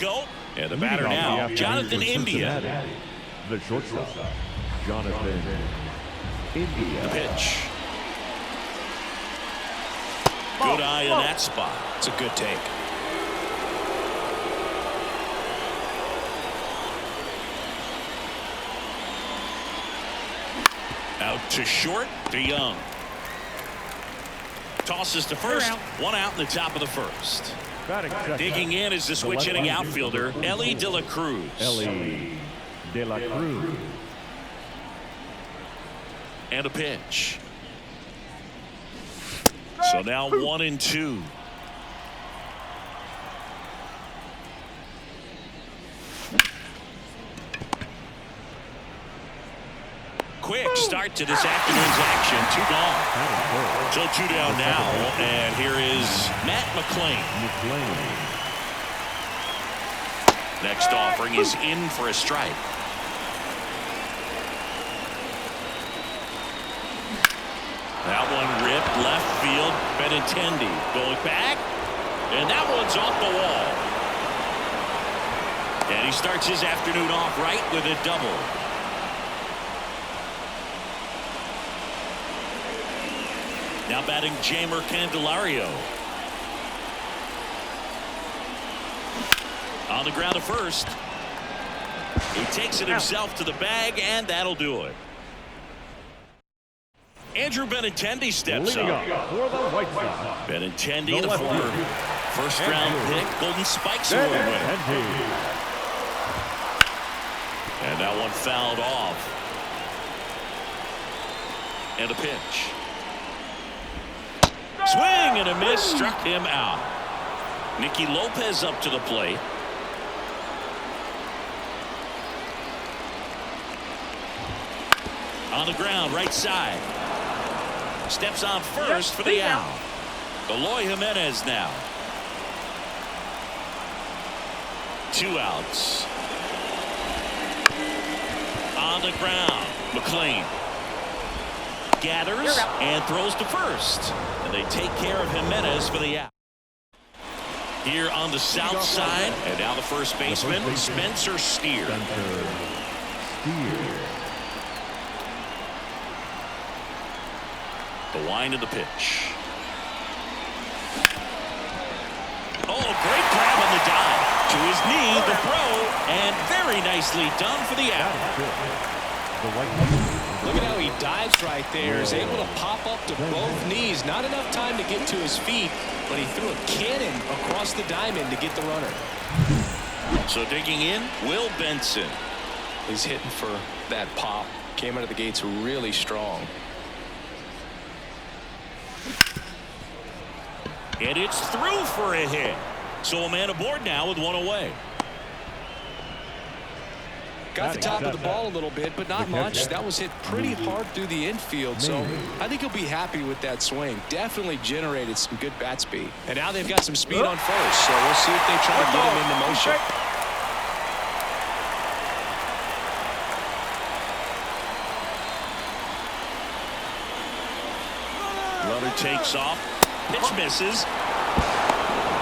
go. And the batter now, Jonathan India. The shortstop, Jonathan India. The pitch. Good eye in that spot. It's a good take. Out to short, to Young. Tosses to first. One out in the top of the first. Digging in is the switch hitting outfielder, Elly de la Cruz. Elly de la Cruz. And a pitch. So now 1-2. Quick start to this afternoon's action. 2 gone. So 2 down now. And here is Matt McLean. Next offering is in for a strike. That one ripped left field. Benintendi going back. And that one's off the wall. And he starts his afternoon off right with a double. Now batting Jamer Candelario. On the ground to first. He takes it himself to the bag, and that'll do it. Andrew Benintendi steps up. For the White Sox. Benintendi, the former first-round pick, Golden Spikes Award winner. And that one fouled off. And a pitch. Swing and a miss, struck him out. Nicky Lopez up to the plate. On the ground, right side. Steps on first for the out. Eloy Jimenez now. 2 outs. On the ground, McLean gathers and throws to first. And they take care of Jimenez for the out. Here on the south side, and now the first baseman, Spencer Steer. The wind of the pitch. Oh, great grab on the dive. To his knee, the throw, and very nicely done for the out. Look at how he dives right there. Is able to pop up to both knees. Not enough time to get to his feet, but he threw a cannon across the diamond to get the runner. So digging in, Will Benson. He's hitting for that pop. Came out of the gates really strong. And it's through for a hit. So a man aboard now with 1 away. Got the top of the ball a little bit, but not much. That was hit pretty hard through the infield, so I think he'll be happy with that swing. Definitely generated some good bat speed. And now they've got some speed on first, so we'll see if they try to get him into motion. Runner takes off. Pitch misses.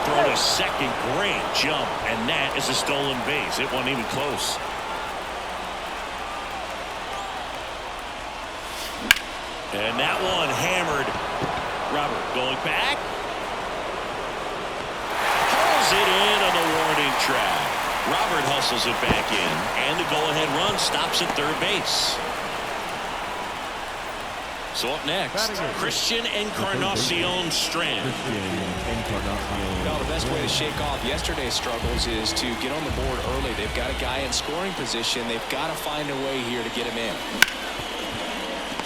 Throw to second. Great jump. And that is a stolen base. It wasn't even close. And that one hammered. Robert going back. Hauls it in on the warning track. Robert hustles it back in. And the go-ahead run stops at third base. So up next, Christian Encarnacion Strand. Well, the best way to shake off yesterday's struggles is to get on the board early. They've got a guy in scoring position. They've got to find a way here to get him in.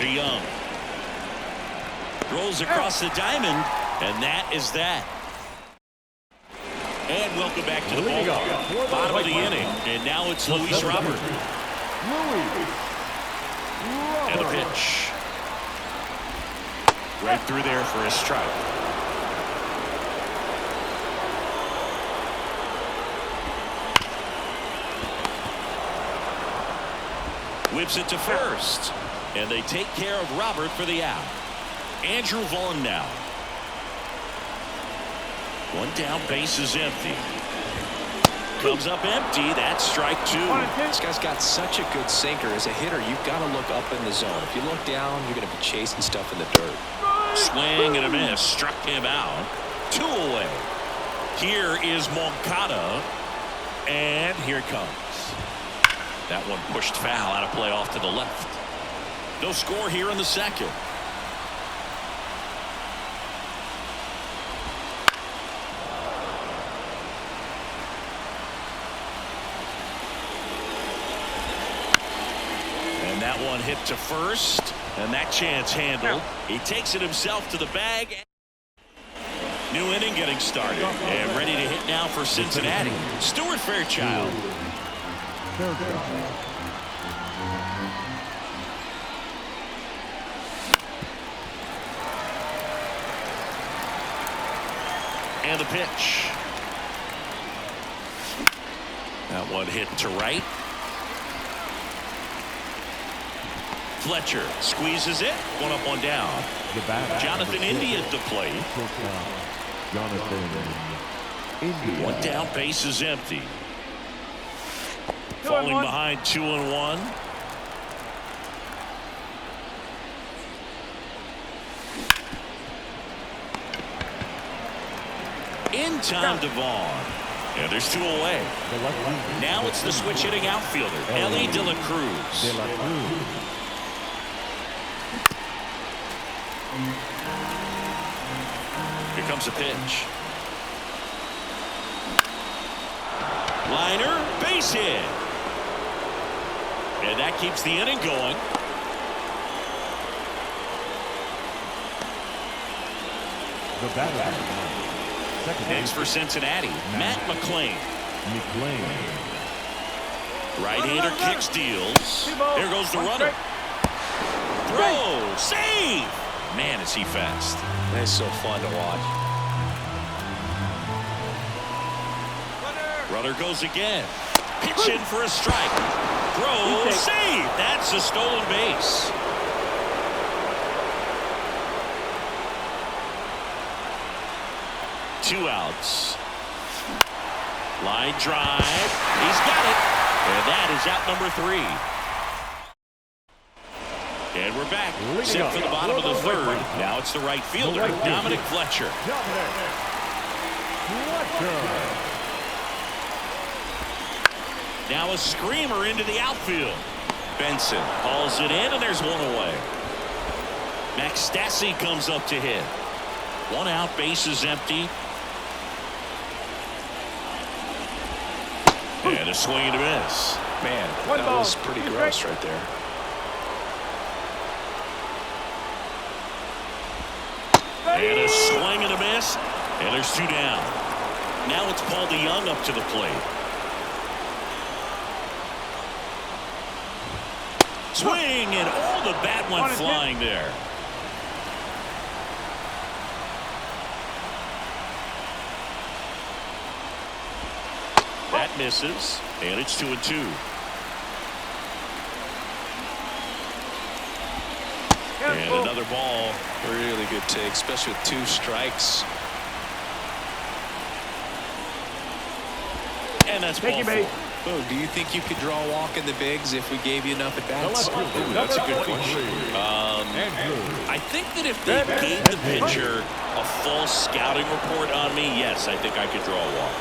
DeYoung rolls across the diamond, and that is that. And welcome back to the ball. Bottom of the inning, and now it's Luis Robert. And the pitch. Right through there for a strike. Whips it to first. And they take care of Robert for the out. Andrew Vaughn now. One down, base is empty. comes up empty. That's strike two. This guy's got such a good sinker. As a hitter, you've got to look up in the zone. If you look down, you're going to be chasing stuff in the dirt. Swing and a miss. Struck him out. 2 away. Here is Moncada. And here it comes. That one pushed foul out of play off to the left. No score here in the second. And that one hit to first. And that chance handled. He takes it himself to the bag. New inning getting started. And ready to hit now for Cincinnati. Stuart Fairchild. And the pitch. That one hit to right. Fletcher squeezes it. One up, one down. Jonathan India at the plate. Jonathan India. One down, base is empty. Falling behind 2-1. In time to Vaughn. And there's 2 away. Now it's the switch hitting outfielder, Elly de la Cruz. Here comes a pitch. Liner, base hit. And that keeps the inning going. The batter. Next for Cincinnati, Matt McClain. Right-hander kicks, deals. There goes the runner. Throw, save. Man, is he fast. That's so fun to watch. Runner goes again. Pitch in for a strike. Throw, save. That's a stolen base. Two outs. Line drive. He's got it. And that is out number 3. And we're back. Set for the bottom of the third. Now it's the right fielder, Dominic Fletcher. Now a screamer into the outfield. Benson hauls it in, and there's 1 away. Max Stassi comes up to hit. 1 out, base is empty. And a swing and a miss. Man, that was pretty gross right there. And a swing and a miss. And there's 2 down. Now it's Paul DeYoung up to the plate. Swing, and all the bat went flying there. That misses, and it's 2-2. And another ball. Really good take, especially with 2 strikes. And that's ball 4. Oh, do you think you could draw a walk in the bigs if we gave you enough at bats? Ooh, that's a good question. I think that if they gave the pitcher a full scouting report on me, yes, I think I could draw a walk.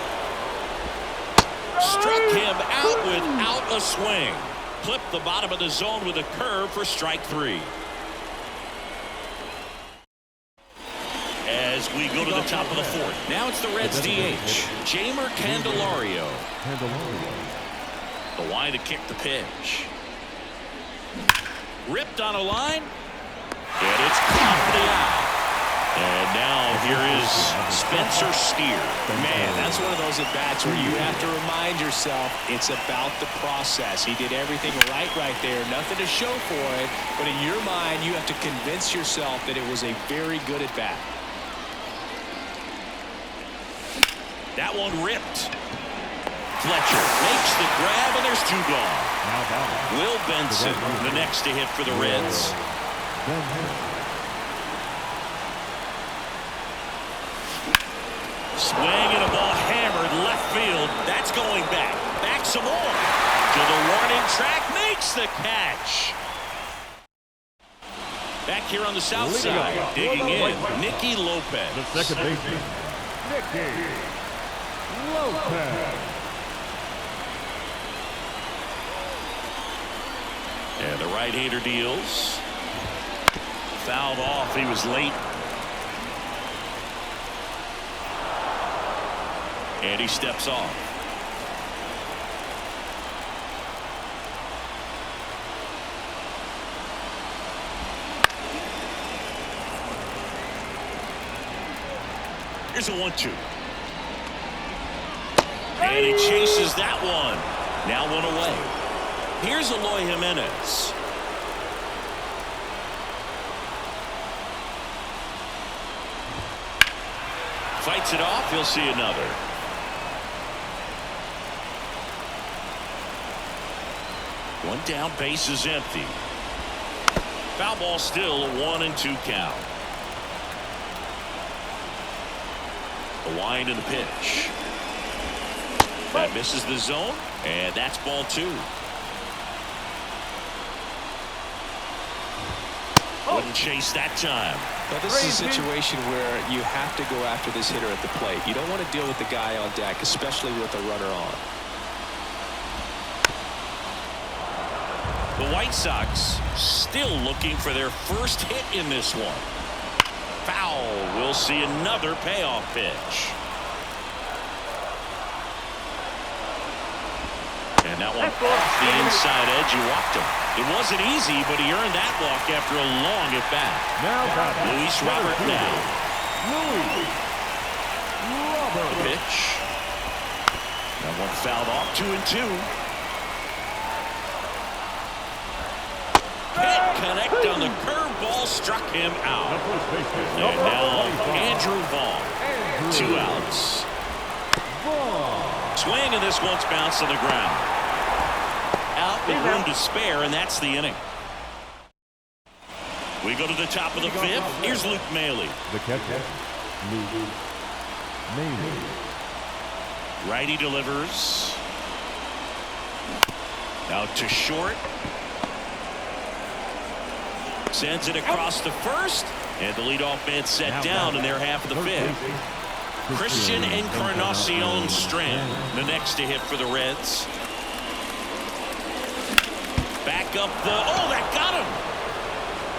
Struck him out without a swing. Clipped the bottom of the zone with a curve for strike 3. As we go to the top of the 4th. Now it's the Reds DH, Jeimer Candelario. The line to kick the pitch. Ripped on a line. And it's caught for the out. And now here is Spencer Steer. Man, that's one of those at-bats where you have to remind yourself it's about the process. He did everything right there. Nothing to show for it. But in your mind, you have to convince yourself that it was a very good at-bat. That one ripped. Fletcher makes the grab, and there's 2 gone. Will Benson, the next to hit for the Reds. Swing and a ball hammered left field. That's going back. track, makes the catch. Back here on the south side, digging in, Nicky Lopez. The second baseman, Nicky Lopez. And the right-hander deals. Fouled off. He was late. And he steps off. Here's a 1-2. And he chases that one. Now one away. Here's Eloy Jimenez. Fights it off. He'll see another. One down, base is empty. Foul ball still, a 1-2 count. The wind and the pitch. That misses the zone, and that's ball 2. Wouldn't chase that time. Well, this is a situation where you have to go after this hitter at the plate. You don't want to deal with the guy on deck, especially with a runner on. The White Sox still looking for their first hit in this one. Foul. We'll see another payoff pitch. And that one off the inside edge. He walked him. It wasn't easy, but he earned that walk after a long at bat. Now Luis Robert now. Luis Robert. The pitch. That one fouled off. 2-2. Hit connect on the curveball, struck him out. And now Andrew Vaughn. 2 outs. Swing, and this one's bounced on the ground. Out with room to spare, and that's the inning. We go to the top of the 5th. Here's Luke Maile. The catcher, Luke Maile. Righty delivers. Out to short. Sends it across the first, and the leadoff man set down in their half of the 5th. Christian Encarnacion Strand, the next to hit for the Reds. Back up the, oh, that got him.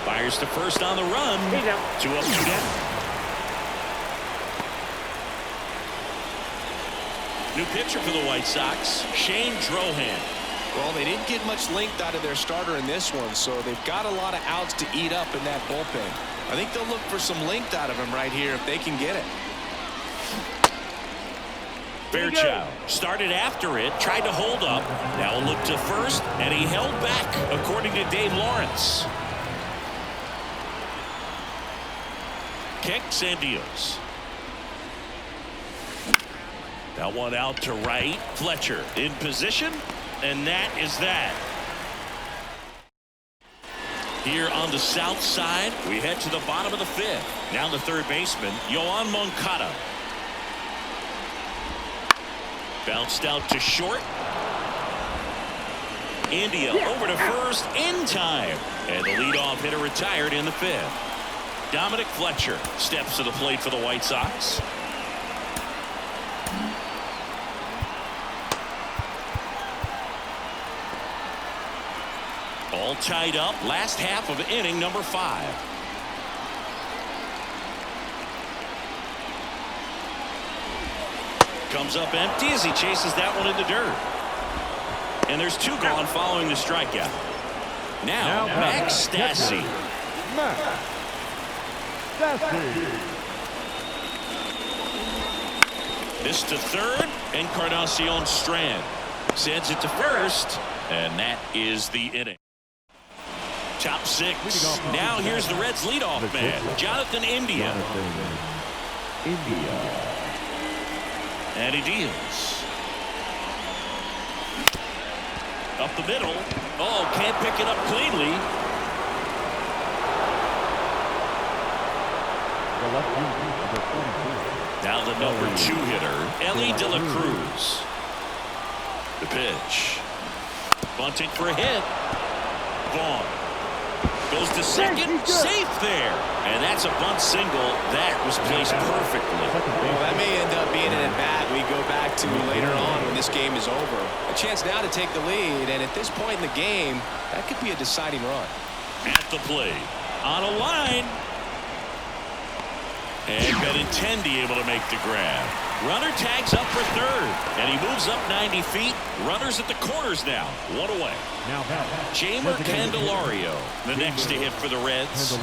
Fires to first on the run. 2 up, 2 down. New pitcher for the White Sox, Shane Drohan. Well, they didn't get much length out of their starter in this one, so they've got a lot of outs to eat up in that bullpen. I think they'll look for some length out of him right here if they can get it. Fairchild started after it, tried to hold up. Now a look to first, and he held back, according to Dave Lawrence. Kicks and deals. That one out to right. Fletcher in position, and that is that. Here on the south side, we head to the bottom of the 5th. Now the third baseman, Yoan Moncada. Bounced out to short. India over to first in time. And the leadoff hitter retired in the 5th. Dominic Fletcher steps to the plate for the White Sox. All tied up. Last half of inning number 5. Comes up empty as he chases that one in the dirt. And there's 2 gone following the strikeout. Now Max Stassi. Max Stassi. This to third. Encarnacion Strand sends it to first. And that is the inning. Top 6. Now here's the Reds leadoff man, Jonathan India. And he deals. Up the middle. Oh, can't pick it up cleanly. Now the number 2 hitter, Elly de la Cruz. The pitch. Bunting for a hit. Vaughn goes to second, safe there. And that's a bunt single. That was placed perfectly. Well, that may end up being an at-bat we go back to later on when this game is over. A chance now to take the lead, and at this point in the game, that could be a deciding run. At the plate, on a line. And Benintendi able to make the grab. Runner tags up for third, and he moves up 90 feet. Runners at the corners now. One away. Now Jamer Candelario, the next to hit for the Reds.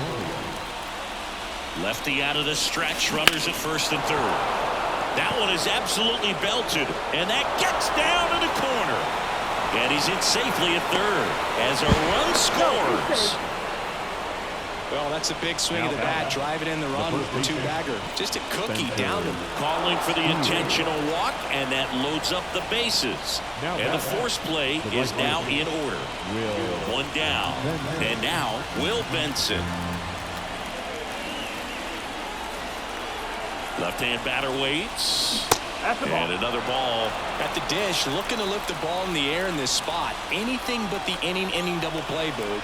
Lefty out of the stretch. Runners at first and third. That one is absolutely belted, and that gets down to the corner. And he's in safely at third as a run scores. Well, that's a big swing of the bat, driving in the run with the two-bagger. Just a cookie down to calling for the intentional walk, and that loads up the bases. And the force play is now in order. One down, and now Will Benson. Left-hand batter waits. And another ball at the dish, looking to lift the ball in the air in this spot. Anything but the inning double play, Boo.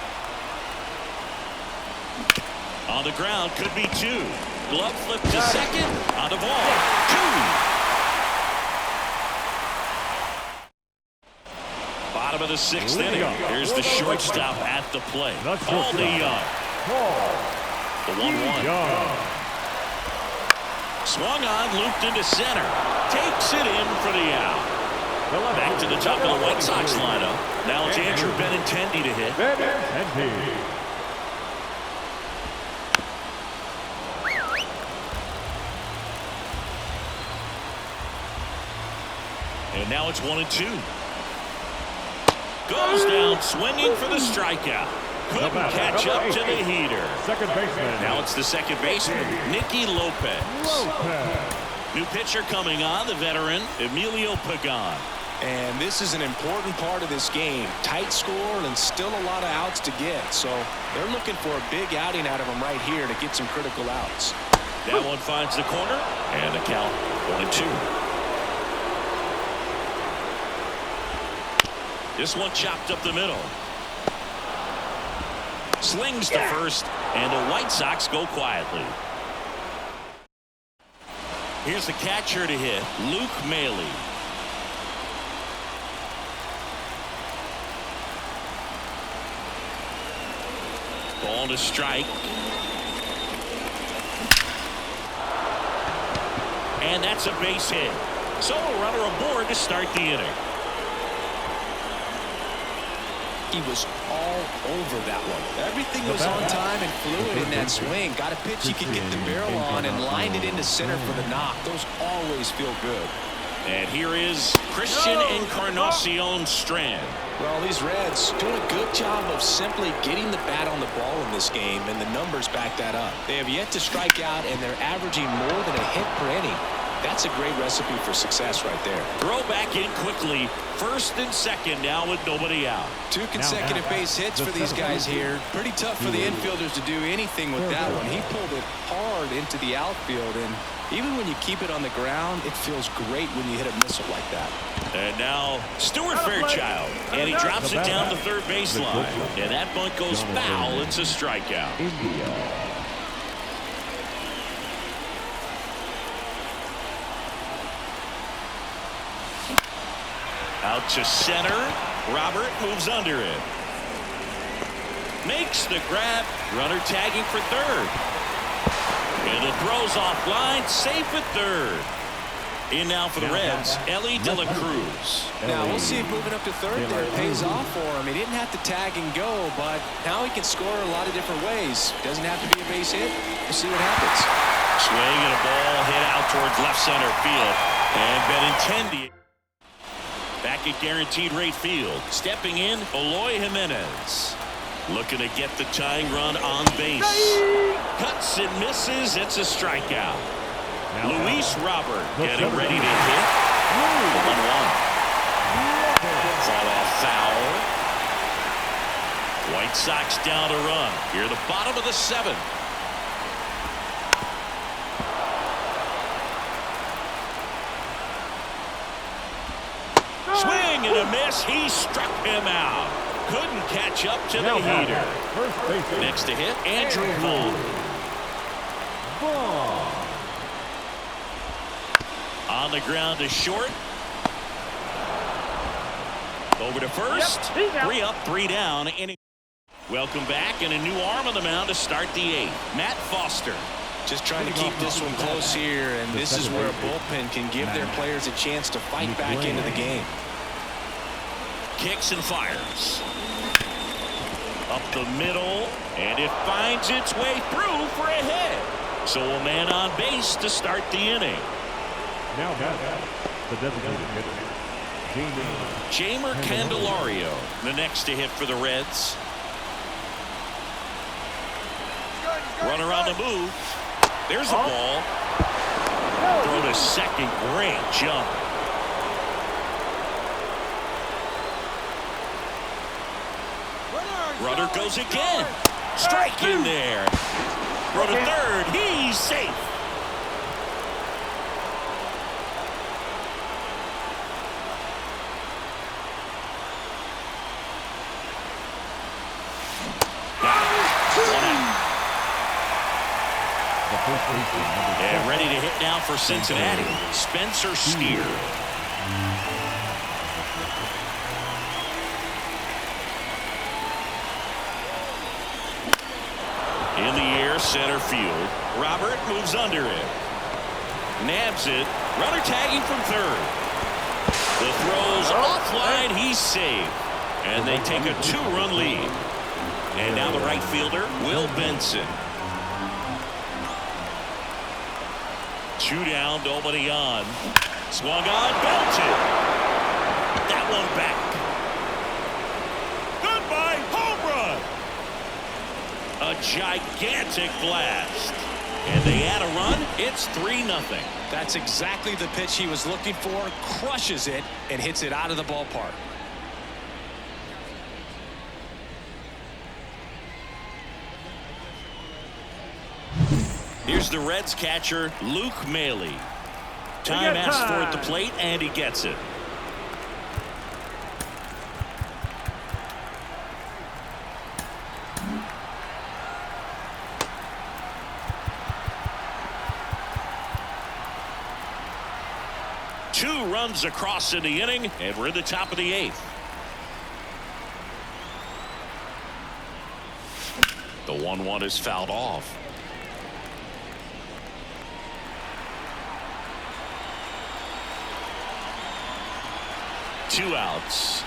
On the ground, could be two. Glove flip to second. On the ball, two. Bottom of the sixth inning. Here's the shortstop at the plate. Aldi Young. The 1-1. Swung on, looped into center. Takes it in for the out. Back to the top of the White Sox lineup. Now it's Andrew Benintendi to hit. And now it's 1-2. Goes down swinging for the strikeout. Couldn't catch up to the heater. Second baseman. Now it's the second baseman, Nicky Lopez. New pitcher coming on, the veteran, Emilio Pagan. And this is an important part of this game. Tight score and still a lot of outs to get. So they're looking for a big outing out of him right here to get some critical outs. That one finds the corner, and the count 1-2. This one chopped up the middle. Slings to first, and the White Sox go quietly. Here's the catcher to hit, Luke Maile. Ball to strike. And that's a base hit. So a runner aboard to start the inning. He was all over that one. Everything was on time and fluid in that swing. Got a pitch he could get the barrel on and lined it into center for the knock. Those always feel good. And here is Christian Encarnacion Strand. Well, these Reds doing a good job of simply getting the bat on the ball in this game, and the numbers back that up. They have yet to strike out, and they're averaging more than a hit per inning. That's a great recipe for success right there. Throw back in quickly. First and second now with nobody out. 2 consecutive base hits for these guys here. Pretty tough for the infielders to do anything with that one. He pulled it hard into the outfield, and even when you keep it on the ground, it feels great when you hit a missile like that. And now Stuart Fairchild, and he drops it down the third baseline. And that bunt goes foul. It's a strikeout. Out to center. Robert moves under it. Makes the grab. Runner tagging for third. And the throw's offline. Safe at third. In now for the Reds, Elly de la Cruz. Now we'll see if moving up to third there pays off for him. He didn't have to tag and go, but now he can score a lot of different ways. Doesn't have to be a base hit. We'll see what happens. Swing and a ball hit out towards left center field. And Benintendi back at guaranteed rate field. Stepping in, Eloy Jimenez. Looking to get the tying run on base. Cuts and misses. It's a strikeout. Luis Robert getting ready to hit. 1-1. Fall off foul. White Sox down a run. Here at the bottom of the seventh. Swing and a miss. He struck him out. Couldn't catch up to the heater. Next to hit, Andrew Vaughn. On the ground to short. Over to first. 3 up, 3 down. Welcome back, and a new arm on the mound to start the 8th. Matt Foster. Just trying to keep this one close here, and this is where a bullpen can give their players a chance to fight back into the game. Kicks and fires. Up the middle, and it finds its way through for a hit. So a man on base to start the inning. Now the designated hitter, Jamer Candelario, the next to hit for the Reds. Runner on the move. There's a ball. Throw to second. Great jump. Runner goes again. Strike in there. Throw to third. He's safe. And ready to hit now for Cincinnati, Spencer Steer. In the air, center field. Robert moves under it. Nabs it. Runner tagging from third. The throw's offline. He's saved. And they take a 2-run lead. And now the right fielder, Will Benson. 2 down, nobody on. Swung on, belted. That one back. Goodbye, home run. A gigantic blast. And they add a run. It's 3-0. That's exactly the pitch he was looking for. Crushes it and hits it out of the ballpark. Here's the Reds catcher, Luke Maley. Time asked for at the plate, and he gets it. Two runs across in the inning, and we're in the top of the 8th. The 1-1 is fouled off. Two outs.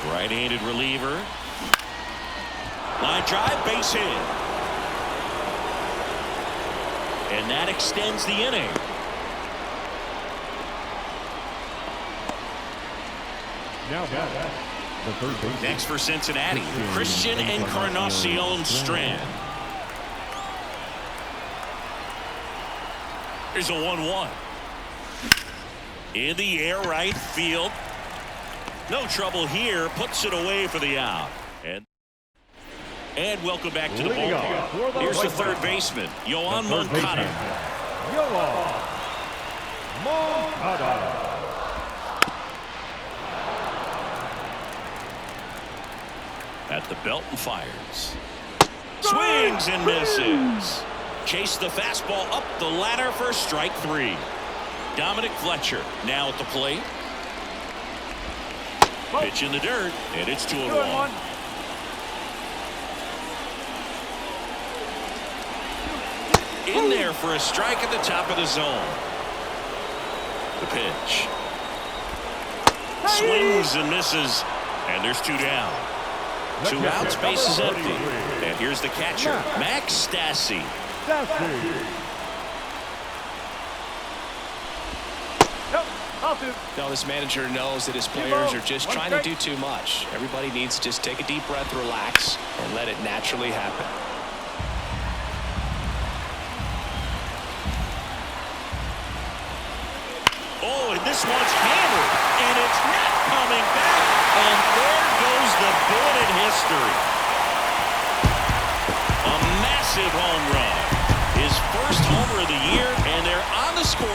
Right-handed reliever. Line drive, base hit. And that extends the inning. now the third base. Next for Cincinnati, Christian Encarnacion Strand. Here's a 1-1. In the air, right field. No trouble here. Puts it away for the out. And welcome back to the ballpark. Here's the third baseman, Yoan Moncada. Yoan Moncada. At the belt and fires. Swings and misses. Chase the fastball up the ladder for strike three. Dominic Fletcher now at the plate. Pitch in the dirt, and it's 2-1. In there for a strike at the top of the zone. The pitch. Swings and misses, and there's two down. Two outs, base is empty. And here's the catcher, Max Stassi. No, this manager knows that his players are just trying to do too much. Everybody needs to just take a deep breath, relax, and let it naturally happen. Oh, and this one's hammered, and it's not coming back. And there goes the bid in history. A massive home run. His first homer of the year.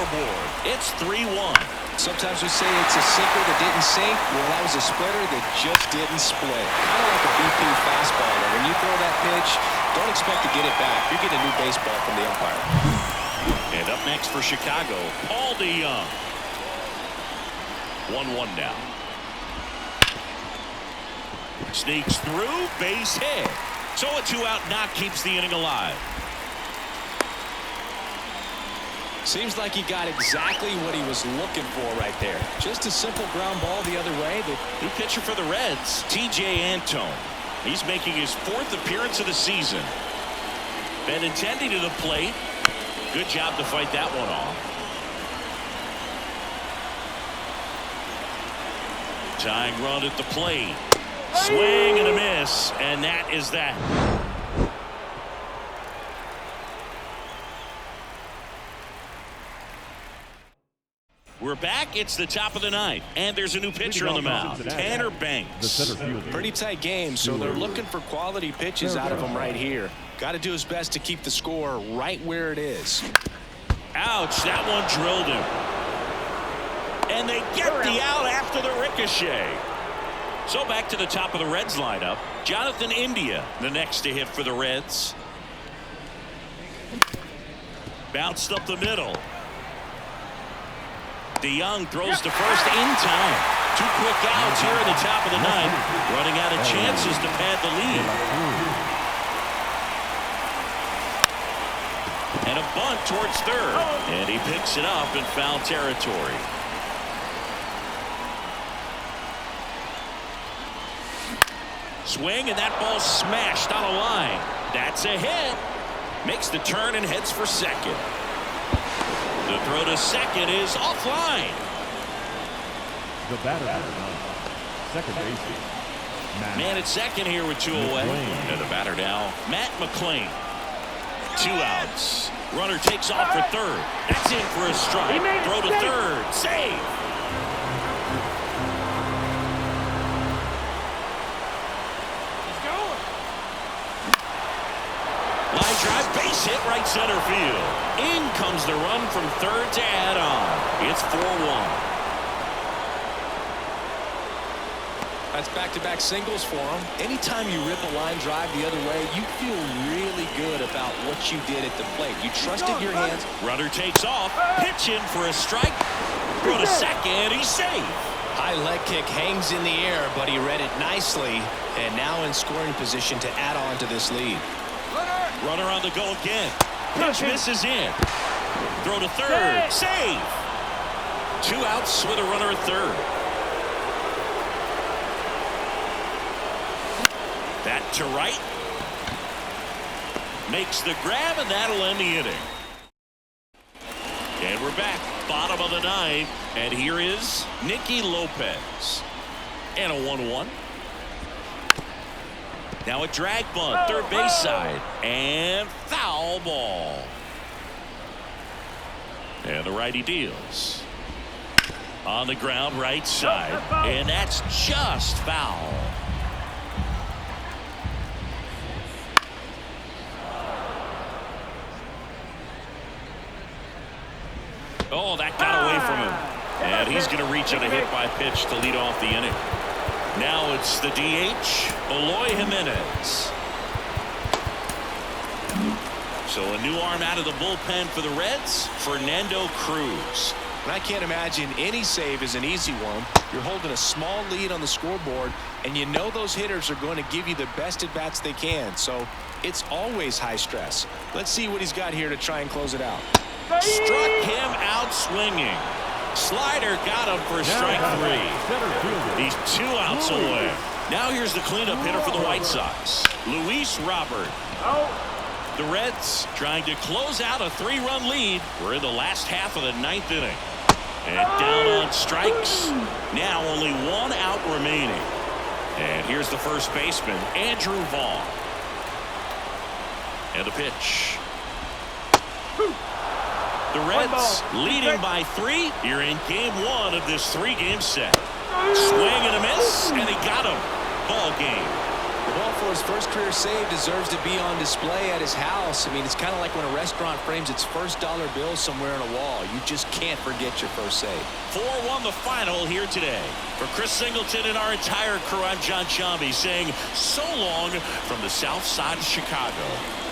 scoreboard. It's 3-1. Sometimes we say it's a sinker that didn't sink. Well, that was a splitter that just didn't split. Kind of like a BP fastball. And when you throw that pitch, don't expect to get it back. You're getting a new baseball from the umpire. And up next for Chicago, Paul DeYoung. 1-1 now. Sneaks through, base hit. So a 2-out knock keeps the inning alive. Seems like he got exactly what he was looking for right there. Just a simple ground ball the other way. The new pitcher for the Reds, T.J. Antone. He's making his 4th appearance of the season. Benintendi to the plate. Good job to fight that one off. Tying run at the plate. Swing and a miss, and that is that. We're back. It's the top of the ninth, and there's a new pitcher on the mound, Tanner Banks. Pretty tight game, so they're looking for quality pitches out of him right here. Got to do his best to keep the score right where it is. Ouch, that one drilled him. And they get the out after the ricochet. So back to the top of the Reds lineup. Jonathan India, the next to hit for the Reds. Bounced up the middle. DeYoung throws to first in time. 2 quick outs here in the top of the ninth. Running out of chances to pad the lead. And a bunt towards third. And he picks it up in foul territory. Swing, and that ball smashed on a line. That's a hit. Makes the turn and heads for second. The throw to second is offline. The batter, second baseman. Man at second here with 2 away. And the batter now, Matt McClain. 2 outs. Runner takes off for third. That's in for a strike. Throw to third. Save. Line drive, base hit, right center field. In comes the run from third to add on. It's 4-1. That's back-to-back singles for him. Anytime you rip a line drive the other way, you feel really good about what you did at the plate. You trusted your hands. Runner takes off. Pitch in for a strike. Throw to second. He's safe. High leg kick hangs in the air, but he read it nicely. And now in scoring position to add on to this lead. Runner on the go again. Pitch misses in. Throw to third. Save. 2 outs with a runner at third. That to right. Makes the grab, and that'll end the inning. And we're back. Bottom of the ninth. And here is Nicky Lopez. And a 1-1. Now a drag bunt, third base side, and foul ball. And the righty deals. On the ground, right side, and that's just foul. Oh, that got away from him. And he's going to reach on a hit by pitch to lead off the inning. Now it's the DH, Eloy Jimenez. So a new arm out of the bullpen for the Reds, Fernando Cruz. And I can't imagine any save is an easy one. You're holding a small lead on the scoreboard, and you know those hitters are going to give you the best at-bats they can. So it's always high stress. Let's see what he's got here to try and close it out. Struck him out swinging. Slider got him for strike 3. He's 2 outs away. Now here's the cleanup hitter for the White Sox, Luis Robert. The Reds trying to close out a 3-run lead. We're in the last half of the 9th inning. And down on strikes. Now only 1 out remaining. And here's the first baseman, Andrew Vaughn. And the pitch. The Reds leading by 3 here in game 1 of this 3-game set. Swing and a miss, and he got him. Ball game. Well, for his first career save, deserves to be on display at his house. I mean, it's kind of like when a restaurant frames its first dollar bill somewhere on a wall. You just can't forget your first save. 4-1 the final here today. For Chris Singleton and our entire crew, I'm John Chambi saying so long from the south side of Chicago.